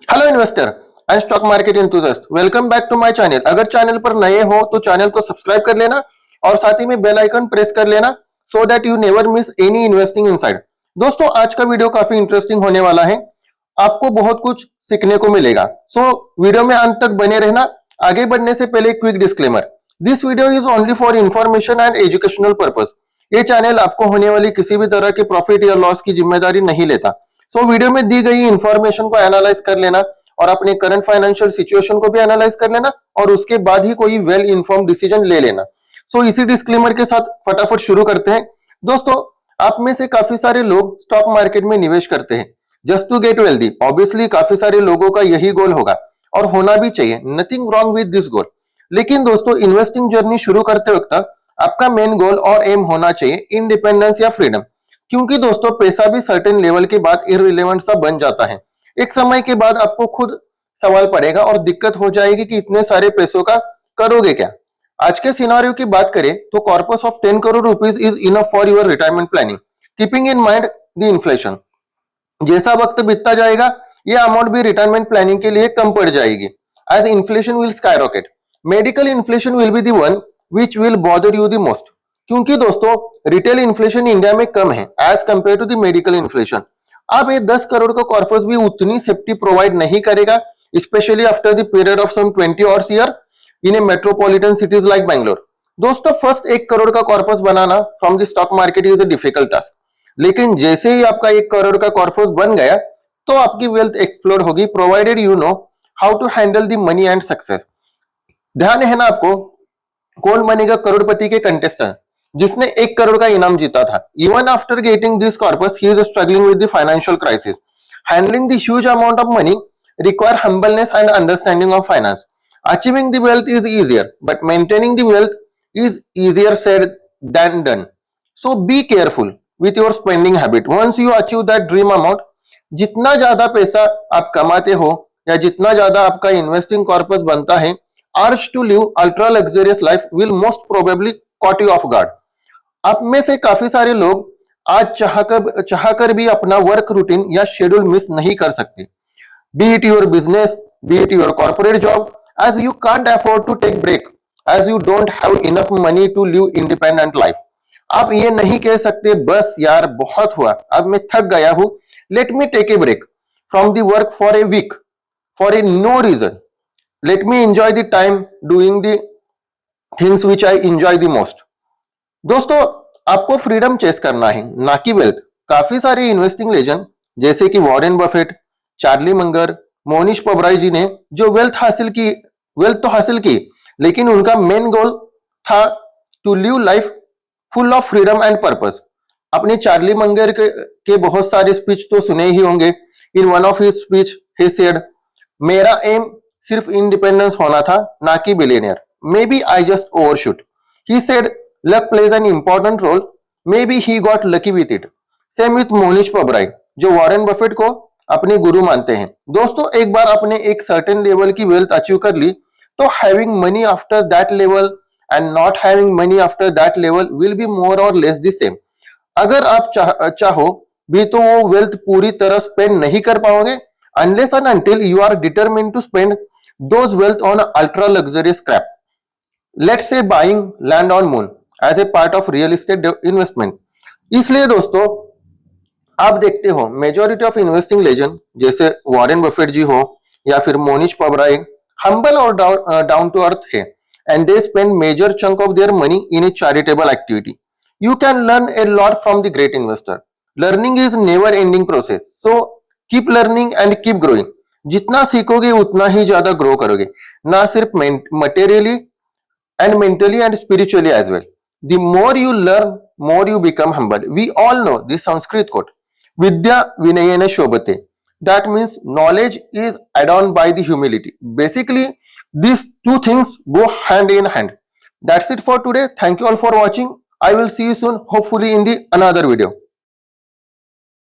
Hello investor and stock market enthusiast, welcome back to my channel. अगर channel पर नए हो तो चैनल को सब्सक्राइब कर लेना और साथ ही में बेल आइकन प्रेस कर लेना so that you never miss any investing inside. दोस्तों, आज का वीडियो काफी इंटरेस्टिंग होने वाला है, आपको बहुत कुछ सीखने को मिलेगा। वीडियो में अंत तक बने रहना। आगे बढ़ने से पहले quick disclaimer, this video is only for information and educational purpose. ये चैनल आपको होने वाली किसी भी तरह के प्रॉफिट या लॉस की जिम्मेदारी नहीं लेता। वीडियो में दी गई इंफॉर्मेशन को एनालाइज कर लेना और अपने करंट फाइनेंशियल सिचुएशन को भी एनालाइज कर लेना और उसके बाद ही कोई वेल इन्फॉर्म डिसीजन ले लेना। इसी डिस्क्लेमर के साथ फटाफट शुरू करते हैं। दोस्तों, आप में से काफी सारे लोग स्टॉक मार्केट में निवेश करते हैं just to get wealthy. Obviously काफी सारे लोगों का यही गोल होगा और होना भी चाहिए, nothing wrong with this goal. लेकिन दोस्तों, इन्वेस्टिंग जर्नी शुरू करते वक्त आपका मेन गोल और एम होना चाहिए इंडिपेंडेंस या फ्रीडम। क्योंकि दोस्तों, पैसा भी सर्टेन लेवल के बाद इररिलेवेंट सा बन जाता है। एक समय के बाद आपको खुद सवाल पड़ेगा और दिक्कत हो जाएगी कि इतने सारे पैसों का करोगे क्या। आज के सिनारियो की बात करें तो corpus of 10 crore rupees is enough for your retirement planning, keeping in mind the inflation. जैसा वक्त बीतता जाएगा ये अमाउंट भी रिटायरमेंट प्लानिंग के लिए कम पड़ जाएगी as inflation will skyrocket. Medical inflation will be the one which will bother you the most. क्योंकि दोस्तों, रिटेल इन्फ्लेशन इंडिया में कम है as compare to the medical inflation. अब ये 10 करोड़ का कॉर्पस भी उतनी सेफ्टी प्रोवाइड नहीं करेगा, specially after the period of some 20 और year in a metropolitan cities like Bangalore. दोस्तों, फर्स्ट 1 करोड़ का कॉर्पस बनाना from the stock market is a difficult task. लेकिन जैसे ही आपका 1 करोड़ का कॉर्पस बन गया तो आपकी वेल्थ एक्सप्लोर होगी, provided you know how to handle the money and success. ध्यान है ना आपको, कौन बनेगा करोड़पति के कंटेस्टेंट जिसने 1 करोड़ का इनाम जीता था। Even after getting this corpus he is struggling with the financial crisis. Handling the huge amount of money require humbleness and understanding of finance. Achieving the wealth is easier, but maintaining the wealth is easier said than done. So be careful with your spending habit. Once you achieve that dream amount, जितना ज्यादा पैसा आप कमाते हो या जितना ज्यादा आपका इन्वेस्टिंग कॉर्पस बनता है, urge to live ultra luxurious life will most probably caught you off guard. आप में से काफी सारे लोग आज चाहकर भी अपना वर्क रूटीन या शेड्यूल मिस नहीं कर सकते, be it your business, be it your corporate job, as you can't afford to take break, as you don't have enough money to live independent life. आप ये नहीं कह सकते बस यार बहुत हुआ, अब मैं थक गया हूं, let me take a break from the work for a week for a no reason, let me enjoy the time doing the things which I enjoy the most. दोस्तों, आपको फ्रीडम चेस करना है, ना कि वेल्थ। काफी सारे investing legend जैसे कि Warren Buffett, Charlie Munger, Monish Pabrai ji ने जो वेल्थ तो हासिल की, लेकिन उनका मेन गोल था to live life full of freedom and purpose. अपने चार्ली मंगर के बहुत सारे स्पीच तो सुने ही होंगे। In one of his speech he said, मेरा एम सिर्फ इंडिपेंडेंस होना था, ना कि billionaire. Maybe I just overshoot. He said luck plays an important role, maybe he got lucky with it. Same with Mohnish Pabrai जो Warren Buffett को अपने गुरु मानते हैं। दोस्तों, एक बार आपने एक सर्टेन लेवल की वेल्थ अचीव कर ली तो having money after that level and not having money after that level will be more और लेस द सेम। अगर आप चाहो भी तो वो वेल्थ पूरी तरह स्पेंड नहीं कर पाओगे unless and until you are determined to spend those wealth on ultra luxurious crap, let's say buying land on moon as a part of real estate investment. इसलिए दोस्तों, आप देखते हो मेजॉरिटी ऑफ इन्वेस्टिंग लेजेंड जैसे Warren Buffett ji हो या फिर Mohnish Pabrai humble और डाउन टू अर्थ है and they spend major chunk of their money in a charitable activity. You can learn A lot from the great investor. Learning is never ending process, so keep learning and keep growing. जितना सीखोगे उतना ही ज्यादा grow करोगे, ना सिर्फ materially and mentally and spiritually as well. The more you learn, more you become humble. We all know this Sanskrit quote, Vidya Vinayena Shobhate. That means knowledge is add-on by the humility. Basically, these two things go hand in hand. That's it for today. Thank you all for watching. I will see you soon, hopefully in the another video.